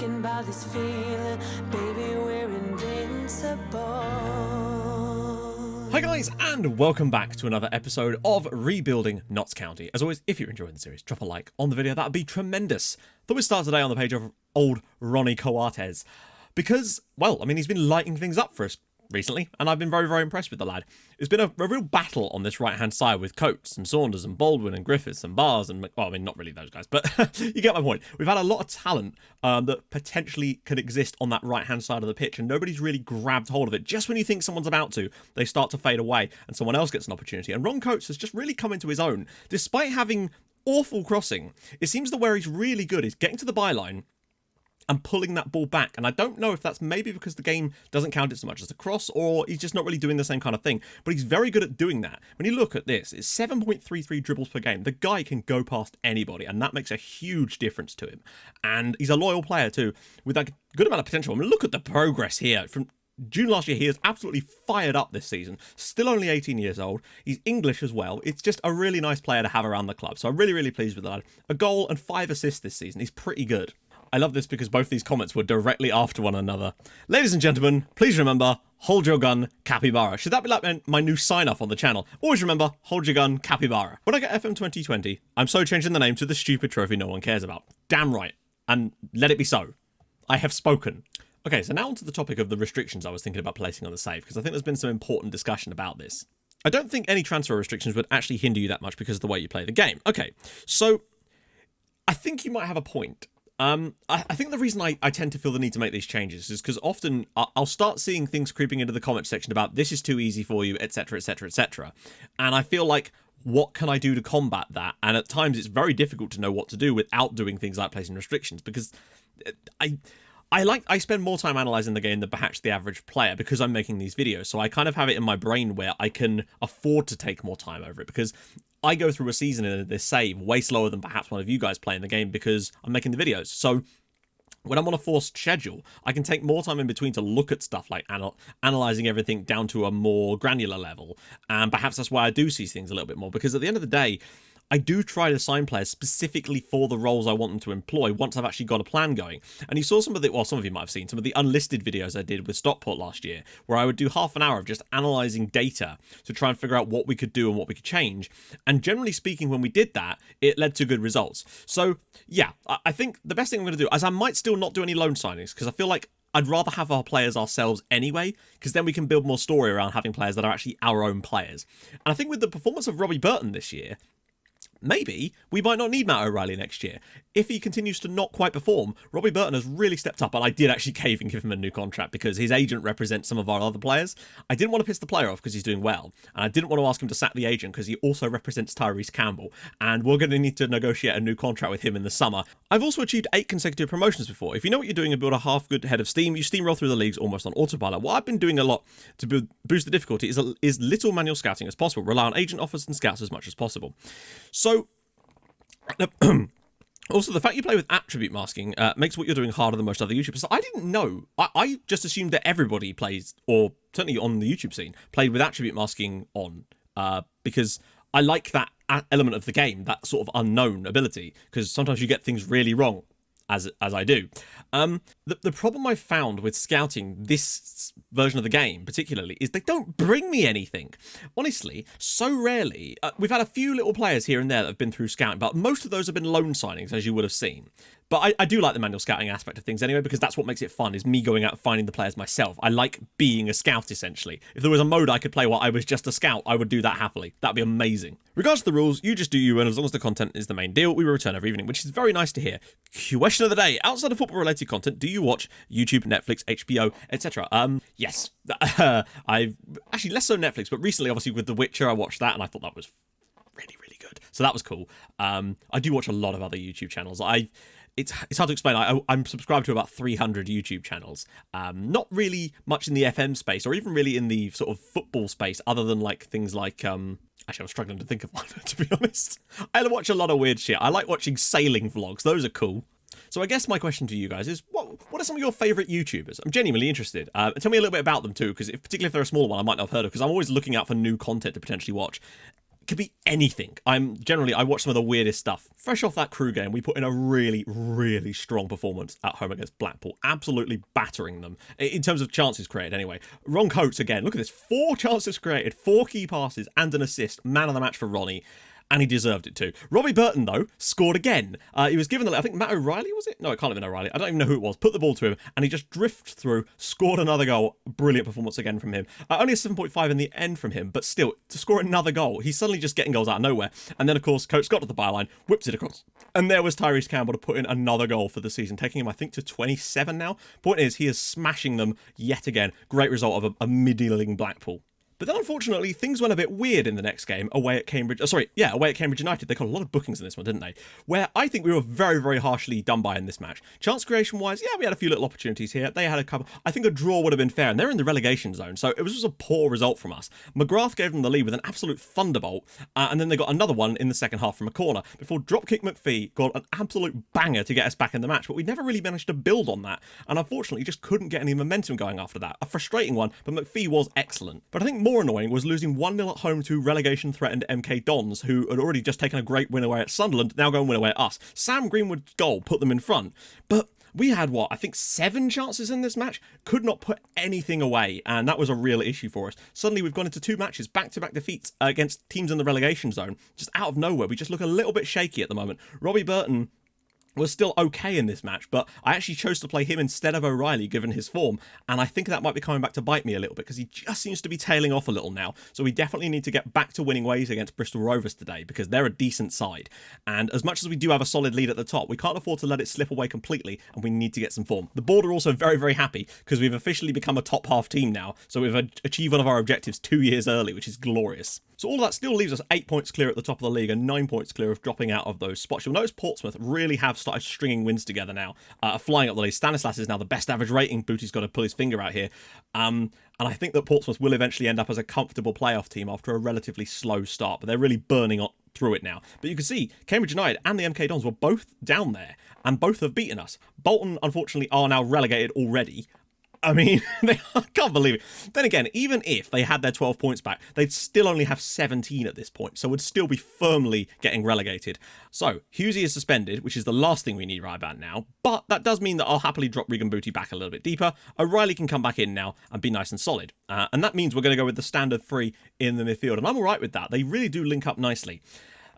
taken by this feeling, baby, we're invincible. Hi guys, and welcome back to another episode of Rebuilding Notts County. As always, if you're enjoying the series, drop a like on the video, that would be tremendous. Thought we'd start today on the page of old Ronnie Coates, because, well, I mean, he's been lighting things up for us recently, and I've been very, very impressed with the lad. It's been a real battle on this right-hand side with Coates and Saunders and Baldwin and Griffiths and Bars and, well, I mean, not really those guys, but you get my point. We've had a lot of talent that potentially can exist on that right-hand side of the pitch, and nobody's really grabbed hold of it. Just when you think someone's about to, they start to fade away, and someone else gets an opportunity. And Ron Coates has just really come into his own. Despite having awful crossing, it seems that where he's really good is getting to the byline and pulling that ball back. And I don't know if that's maybe because the game doesn't count it so much as a cross, or he's just not really doing the same kind of thing. But he's very good at doing that. When you look at this, it's 7.33 dribbles per game. The guy can go past anybody, and that makes a huge difference to him. And he's a loyal player too, with a good amount of potential. I mean, look at the progress here. From June last year, he is absolutely fired up this season. Still only 18 years old. He's English as well. It's just a really nice player to have around the club. So I'm really, really pleased with that. A goal and 5 assists this season. He's pretty good. I love this because both these comments were directly after one another. Ladies and gentlemen, please remember, hold your gun, capybara. Should that be like my new sign-off on the channel? Always remember, hold your gun, capybara. When I get FM 2020, I'm so changing the name to the stupid trophy no one cares about. Damn right. And let it be so. I have spoken. Okay, so now onto the topic of the restrictions I was thinking about placing on the save, because I think there's been some important discussion about this. I don't think any transfer restrictions would actually hinder you that much because of the way you play the game. Okay, so I think you might have a point. I think the reason I tend to feel the need to make these changes is because often I'll start seeing things creeping into the comment section about this is too easy for you, etc, etc, etc. And I feel like, what can I do to combat that? And at times it's very difficult to know what to do without doing things like placing restrictions, because I spend more time analysing the game than perhaps the average player because I'm making these videos. So I kind of have it in my brain where I can afford to take more time over it, because I go through a season in this save way slower than perhaps one of you guys playing the game because I'm making the videos. So when I'm on a forced schedule, I can take more time in between to look at stuff like analysing everything down to a more granular level. And perhaps that's why I do see things a little bit more, because at the end of the day, I do try to sign players specifically for the roles I want them to employ once I've actually got a plan going. And you saw some of the, well, some of you might have seen some of the unlisted videos I did with Stockport last year, where I would do half an hour of just analysing data to try and figure out what we could do and what we could change. And generally speaking, when we did that, it led to good results. So yeah, I think the best thing I'm going to do is I might still not do any loan signings, because I feel like I'd rather have our players ourselves anyway, because then we can build more story around having players that are actually our own players. And I think with the performance of Robbie Burton this year, maybe we might not need Matt O'Reilly next year. If he continues to not quite perform, Robbie Burton has really stepped up, and I did actually cave and give him a new contract because his agent represents some of our other players. I didn't want to piss the player off because he's doing well, and I didn't want to ask him to sack the agent because he also represents Tyrese Campbell, and we're going to need to negotiate a new contract with him in the summer. I've also achieved 8 consecutive promotions before. If you know what you're doing and build a half-good head of steam, you steamroll through the leagues almost on autopilot. What I've been doing a lot to boost the difficulty is little manual scouting as possible. Rely on agent offers and scouts as much as possible. So also, the fact you play with attribute masking makes what you're doing harder than most other YouTubers. So I didn't know. I just assumed that everybody plays, or certainly on the YouTube scene, played with attribute masking on, because I like that element of the game, that sort of unknown ability, because sometimes you get things really wrong, as I do. The problem I found with scouting this version of the game particularly is they don't bring me anything. Honestly, so rarely. We've had a few little players here and there that have been through scouting, but most of those have been loan signings, as you would have seen. But I do like the manual scouting aspect of things anyway, because that's what makes it fun, is me going out and finding the players myself. I like being a scout, essentially. If there was a mode I could play while I was just a scout, I would do that happily. That'd be amazing. Regards to the rules, you just do you, and as long as the content is the main deal, we will return every evening, which is very nice to hear. Question of the day. Outside of football-related content, do you watch YouTube, Netflix, HBO, etc.? Yes. I've actually less so Netflix, but recently, obviously, with The Witcher, I watched that, and I thought that was really, really good. So that was cool. I do watch a lot of other YouTube channels. It's hard to explain. I'm subscribed to about 300 YouTube channels. Not really much in the FM space, or even really in the sort of football space, other than like things like actually, I'm struggling to think of one, to be honest. I watch a lot of weird shit. I like watching sailing vlogs. Those are cool. So I guess my question to you guys is, what are some of your favourite YouTubers? I'm genuinely interested. Tell me a little bit about them too, because particularly if they're a small one, I might not have heard of, because I'm always looking out for new content to potentially watch. could be anything. I watch some of the weirdest stuff. Fresh off that Crew game, we put in a really, really strong performance at home against Blackpool, absolutely battering them in terms of chances created anyway. Ron Coates again, look at this, 4 chances created, 4 key passes and an assist, man of the match for Ronnie. And he deserved it too. Robbie Burton, though, scored again. He was given I think Matt O'Reilly, was it? No, it can't have been O'Reilly. I don't even know who it was. Put the ball to him, and he just drifted through, scored another goal. Brilliant performance again from him. Only a 7.5 in the end from him, but still, to score another goal, he's suddenly just getting goals out of nowhere. And then, of course, Coates got to the byline, whips it across. And there was Tyrese Campbell to put in another goal for the season, taking him, I think, to 27 now. Point is, he is smashing them yet again. Great result of a middling Blackpool. But then, unfortunately, things went a bit weird in the next game away at Cambridge. Away at Cambridge United. They got a lot of bookings in this one, didn't they? Where I think we were very, very harshly done by in this match. Chance creation-wise, yeah, we had a few little opportunities here. They had a couple. I think a draw would have been fair, and they're in the relegation zone, so it was just a poor result from us. McGrath gave them the lead with an absolute thunderbolt, and then they got another one in the second half from a corner before Dropkick McPhee got an absolute banger to get us back in the match, but we never really managed to build on that, and unfortunately just couldn't get any momentum going after that. A frustrating one, but McPhee was excellent. But I think more annoying was losing 1-0 at home to relegation-threatened MK Dons, who had already just taken a great win away at Sunderland, now go and win away at us. Sam Greenwood's goal put them in front, but we had, I think 7 chances in this match, could not put anything away, and that was a real issue for us. Suddenly we've gone into 2 matches, back-to-back defeats against teams in the relegation zone, just out of nowhere. We just look a little bit shaky at the moment. Robbie Burton was still okay in this match, but I actually chose to play him instead of O'Reilly given his form, and I think that might be coming back to bite me a little bit because he just seems to be tailing off a little now. So we definitely need to get back to winning ways against Bristol Rovers today because they're a decent side, and as much as we do have a solid lead at the top, we can't afford to let it slip away completely, and we need to get some form. The board are also very, very happy because we've officially become a top half team now, so we've achieved one of our objectives 2 years early, which is glorious. So all of that still leaves us 8 points clear at the top of the league and 9 points clear of dropping out of those spots. You'll notice Portsmouth really have started stringing wins together now, flying up the league. Stanislas is now the best average rating. Booty's got to pull his finger out here. And I think that Portsmouth will eventually end up as a comfortable playoff team after a relatively slow start, but they're really burning through it now. But you can see Cambridge United and the MK Dons were both down there, and both have beaten us. Bolton, unfortunately, are now relegated already. I mean, I can't believe it. Then again, even if they had their 12 points back, they'd still only have 17 at this point, so would still be firmly getting relegated. So, Hughesy is suspended, which is the last thing we need right about now, but that does mean that I'll happily drop Regan Booty back a little bit deeper. O'Reilly can come back in now and be nice and solid. And that means we're going to go with the standard 3 in the midfield, and I'm alright with that. They really do link up nicely.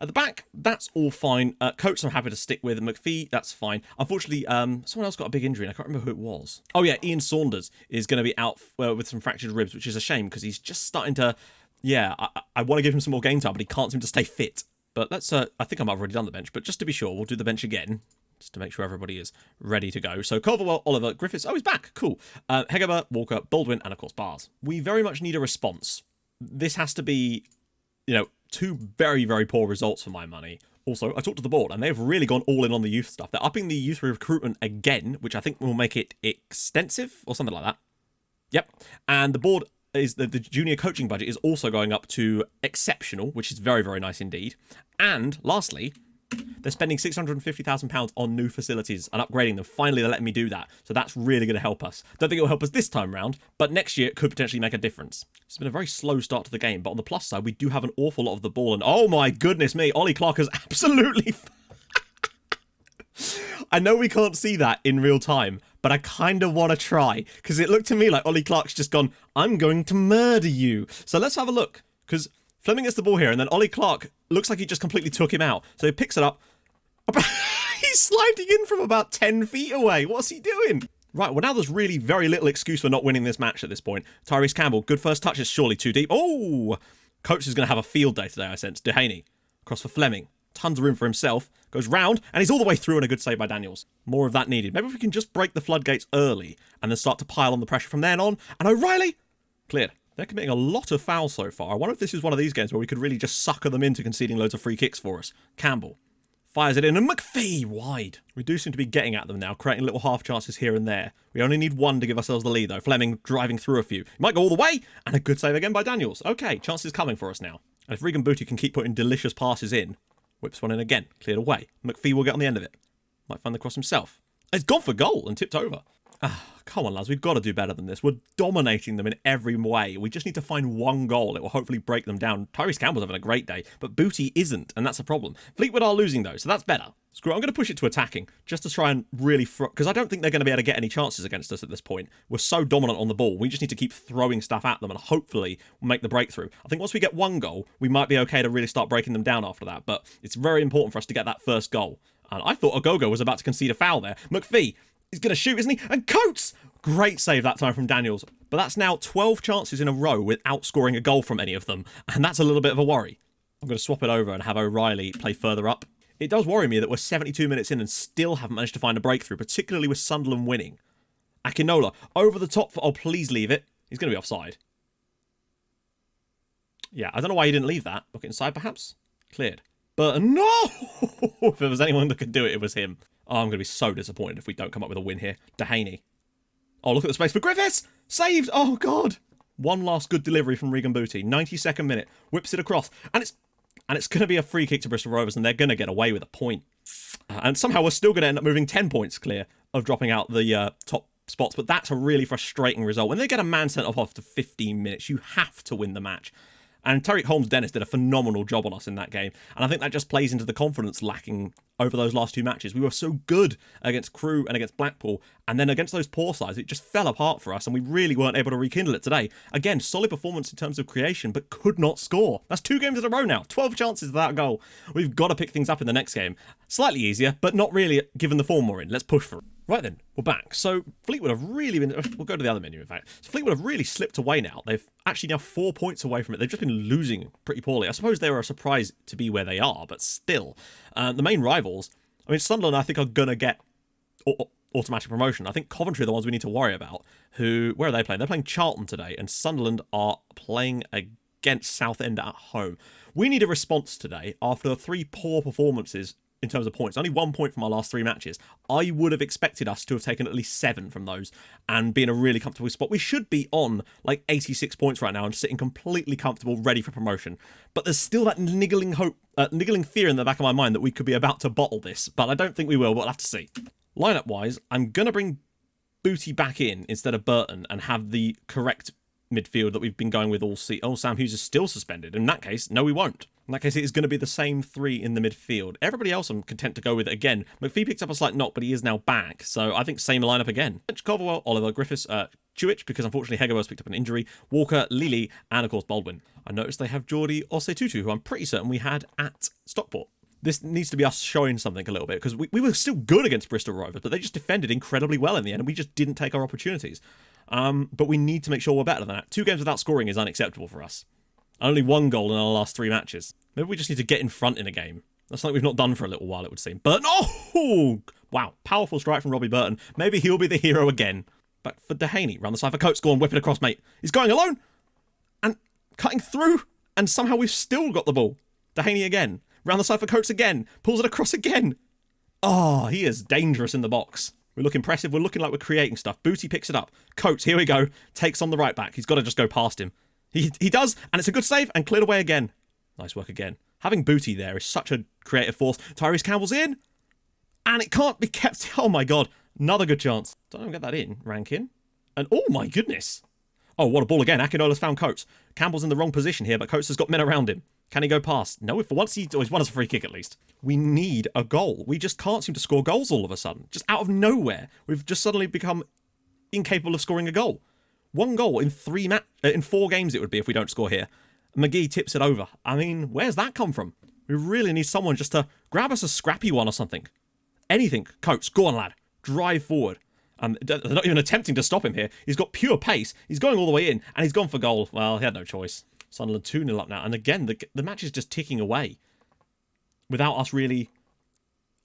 At the back, that's all fine. Coates, I'm happy to stick with. McPhee, that's fine. Unfortunately, someone else got a big injury, and I can't remember who it was. Oh yeah, Ian Saunders is going to be out with some fractured ribs, which is a shame because he's just starting to... Yeah, I want to give him some more game time, but he can't seem to stay fit. But let's... I think I might have already done the bench, but just to be sure, we'll do the bench again, just to make sure everybody is ready to go. So Culverwell, Oliver, Griffiths... Oh, he's back. Cool. Hegerber, Walker, Baldwin, and of course Bars. We very much need a response. This has to be, 2 very, very poor results for my money. Also, I talked to the board, and they've really gone all in on the youth stuff. They're upping the youth recruitment again, which I think will make it extensive, or something like that. Yep. And the board is the junior coaching budget is also going up to exceptional, which is very, very nice indeed. And lastly, they're spending £650,000 on new facilities and upgrading them. Finally, they're letting me do that. So that's really going to help us. Don't think it'll help us this time round, but next year it could potentially make a difference. It's been a very slow start to the game, but on the plus side, we do have an awful lot of the ball. And oh my goodness me, Ollie Clark has absolutely... I know we can't see that in real time, but I kind of want to try, because it looked to me like Ollie Clark's just gone, I'm going to murder you. So let's have a look, because Fleming gets the ball here, and then Ollie Clark looks like he just completely took him out. So he picks it up. He's sliding in from about 10 feet away. What's he doing? Right, well, now there's really very little excuse for not winning this match at this point. Tyrese Campbell, good first touch, is surely too deep. Oh! Coach is going to have a field day today, I sense. Dehaney, cross for Fleming. Tons of room for himself. Goes round, and he's all the way through, and a good save by Daniels. More of that needed. Maybe if we can just break the floodgates early, and then start to pile on the pressure from then on. And O'Reilly! Cleared. They're committing a lot of fouls so far. I wonder if this is one of these games where we could really just sucker them into conceding loads of free kicks for us. Campbell fires it in, and McPhee wide. We do seem to be getting at them now, creating little half chances here and there. We only need 1 to give ourselves the lead, though. Fleming driving through a few. He might go all the way, and a good save again by Daniels. Okay, chances coming for us now. And if Regan Booty can keep putting delicious passes in, whips one in again, cleared away. McPhee will get on the end of it. Might find the cross himself. It's gone for goal and tipped over. Come on, lads, we've got to do better than this. We're dominating them in every way. We just need to find one goal. It will hopefully break them down. Tyrese Campbell's having a great day, but Booty isn't, and that's a problem. Fleetwood are losing, though, so that's better. Screw it, I'm going to push it to attacking, just to try and really... Because I don't think they're going to be able to get any chances against us at this point. We're so dominant on the ball. We just need to keep throwing stuff at them, and hopefully we'll make the breakthrough. I think once we get one goal, we might be okay to really start breaking them down after that, but it's very important for us to get that first goal. And I thought Ogogo was about to concede a foul there. McPhee is going to shoot, isn't he? And Coates! Great save that time from Daniels. But that's now 12 chances in a row without scoring a goal from any of them. And that's a little bit of a worry. I'm going to swap it over and have O'Reilly play further up. It does worry me that we're 72 minutes in and still haven't managed to find a breakthrough, particularly with Sunderland winning. Akinola, over the top for... Oh, please leave it. He's going to be offside. Yeah, I don't know why he didn't leave that. Look inside, perhaps? Cleared. But no! If there was anyone that could do it, it was him. Oh, I'm going to be so disappointed if we don't come up with a win here. Dehaney. Oh, look at the space for Griffiths! Saved! Oh, God! One last good delivery from Regan Booty. 92nd minute. Whips it across. And it's going to be a free kick to Bristol Rovers, and they're going to get away with a point. And somehow we're still going to end up moving 10 points clear of dropping out the top spots. But that's a really frustrating result. When they get a man sent off after 15 minutes, you have to win the match. And Tariq Holmes-Dennis did a phenomenal job on us in that game. And I think that just plays into the confidence lacking over those last two matches. We were so good against Crewe and against Blackpool. And then against those poor sides, it just fell apart for us. And we really weren't able to rekindle it today. Again, solid performance in terms of creation, but could not score. That's 2 games in a row now. 12 chances without a goal. We've got to pick things up in the next game. Slightly easier, but not really given the form we're in. Let's push for it. Right then, we're back. So Fleetwood have really been... We'll go to the other menu, in fact. So Fleetwood have really slipped away now. They've actually now 4 points away from it. They've just been losing pretty poorly. I suppose they were a surprise to be where they are, but still. The main rivals... I mean, Sunderland, I think, are going to get automatic promotion. I think Coventry are the ones we need to worry about. Where are they playing? They're playing Charlton today, and Sunderland are playing against Southend at home. We need a response today after 3 poor performances in terms of points. Only 1 point from our last 3 matches. I would have expected us to have taken at least 7 from those and be in a really comfortable spot. We should be on like 86 points right now and sitting completely comfortable, ready for promotion. But there's still that niggling fear in the back of my mind that we could be about to bottle this. But I don't think we will, but we'll have to see. Lineup-wise, I'm going to bring Booty back in instead of Burton and have the correct midfield that we've been going with all season. Oh, Sam Hughes is still suspended. In that case, no, we won't. In that case, it is going to be the same 3 in the midfield. Everybody else I'm content to go with again. McPhee picked up a slight knock, but he is now back. So I think same lineup again. Coverwell, Oliver, Griffiths, Chewich, because unfortunately Hegerberg's picked up an injury, Walker, Lily, and of course Baldwin. I noticed they have Geordie Osetutu, who I'm pretty certain we had at Stockport. This needs to be us showing something a little bit, because we were still good against Bristol Rovers, but they just defended incredibly well in the end, and we just didn't take our opportunities. But we need to make sure we're better than that. 2 games without scoring is unacceptable for us. Only 1 goal in our last 3 matches. Maybe we just need to get in front in a game. That's something we've not done for a little while, it would seem. Burton, oh! Wow, powerful strike from Robbie Burton. Maybe he'll be the hero again. Back for Dehaney, round the side for Coates. Go on, whip it across, mate. He's going alone! And cutting through, and somehow we've still got the ball. Dehaney again. Round the side for Coates again. Pulls it across again. Oh, he is dangerous in the box. We look impressive. We're looking like we're creating stuff. Booty picks it up. Coates, here we go. Takes on the right back. He's got to just go past him. He does, and it's a good save, and cleared away again. Nice work again. Having Booty there is such a creative force. Tyrese Campbell's in, and it can't be kept. Oh my God, another good chance. Don't even get that in. Rankin, and oh my goodness. Oh, what a ball again. Akinola's found Coates. Campbell's in the wrong position here, but Coates has got men around him. Can he go past? No, for once he's won us a free kick at least. We need a goal. We just can't seem to score goals all of a sudden. Just out of nowhere. We've just suddenly become incapable of scoring a goal. 1 goal in 4 games it would be if we don't score here. McGee tips it over. I mean, where's that come from? We really need someone just to grab us a scrappy one or something. Anything. Coates, go on, lad. Drive forward. They're not even attempting to stop him here. He's got pure pace. He's going all the way in, and he's gone for goal. Well, he had no choice. Sunderland 2-0 up now. And again, the match is just ticking away without us really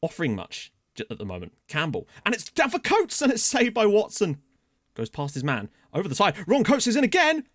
offering much at the moment. Campbell. And it's down for Coates, and it's saved by Watson. Goes past his man. Over the side. Ron Coates is in again.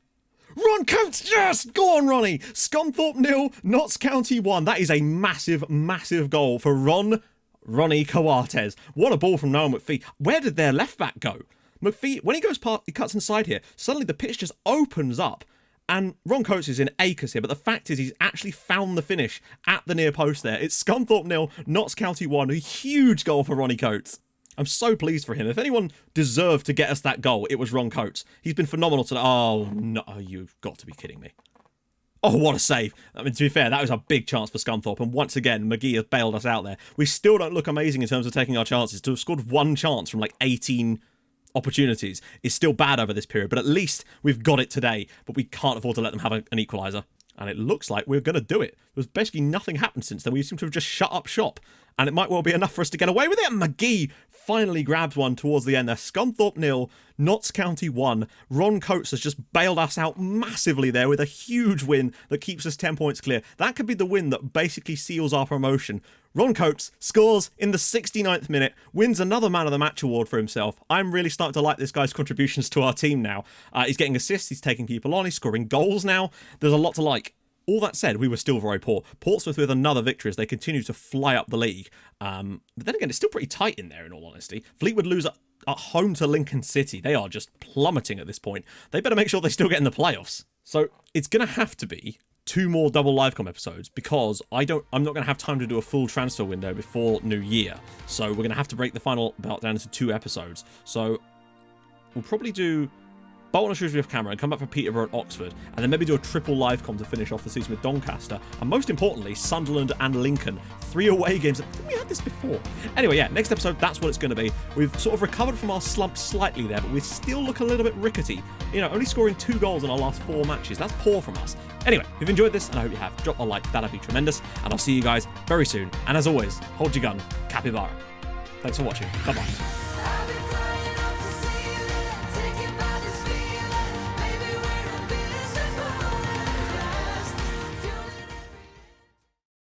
Ron Coates, yes! Go on, Ronnie. Scunthorpe 0, Notts County 1. That is a massive, massive goal for Ronnie Coates. What a ball from Noel McPhee. Where did their left back go? McPhee, when he goes past, he cuts inside here. Suddenly the pitch just opens up. And Ron Coates is in acres here, but the fact is he's actually found the finish at the near post there. It's Scunthorpe 0, Notts County 1. A huge goal for Ronnie Coates. I'm so pleased for him. If anyone deserved to get us that goal, it was Ron Coates. He's been phenomenal today. Oh, no, you've got to be kidding me. Oh, what a save. I mean, to be fair, that was a big chance for Scunthorpe. And once again, McGee has bailed us out there. We still don't look amazing in terms of taking our chances. To have scored one chance from like 18 opportunities is still bad over this period. But at least we've got it today. But we can't afford to let them have an equaliser. And it looks like we're going to do it. There's basically nothing happened since then. We seem to have just shut up shop. And it might well be enough for us to get away with it. And McGee finally grabbed one towards the end there. Scunthorpe 0, Notts County 1. Ron Coates has just bailed us out massively there with a huge win that keeps us 10 points clear. That could be the win that basically seals our promotion. Ron Coates scores in the 69th minute, wins another Man of the Match award for himself. I'm really starting to like this guy's contributions to our team now. He's getting assists, he's taking people on, he's scoring goals now. There's a lot to like. All that said, we were still very poor. Portsmouth with another victory as they continue to fly up the league. But then again, it's still pretty tight in there, in all honesty. Fleetwood lose at home to Lincoln City. They are just plummeting at this point. They better make sure they still get in the playoffs. So it's going to have to be 2 more double livecom episodes because I'm not going to have time to do a full transfer window before New Year. So we're going to have to break the final bout down into 2 episodes. So we'll probably do Bolton and Shrewsbury off camera and come back for Peterborough and Oxford, and then maybe do a triple livecom to finish off the season with Doncaster, and most importantly, Sunderland and Lincoln. 3 away games. I think we had this before. Anyway, yeah, next episode, that's what it's going to be. We've sort of recovered from our slump slightly there, but we still look a little bit rickety. You know, only scoring 2 goals in our last 4 matches. That's poor from us. Anyway, if you've enjoyed this, and I hope you have, drop a like. That'd be tremendous, and I'll see you guys very soon. And as always, hold your gun. Capybara. Thanks for watching. Bye-bye.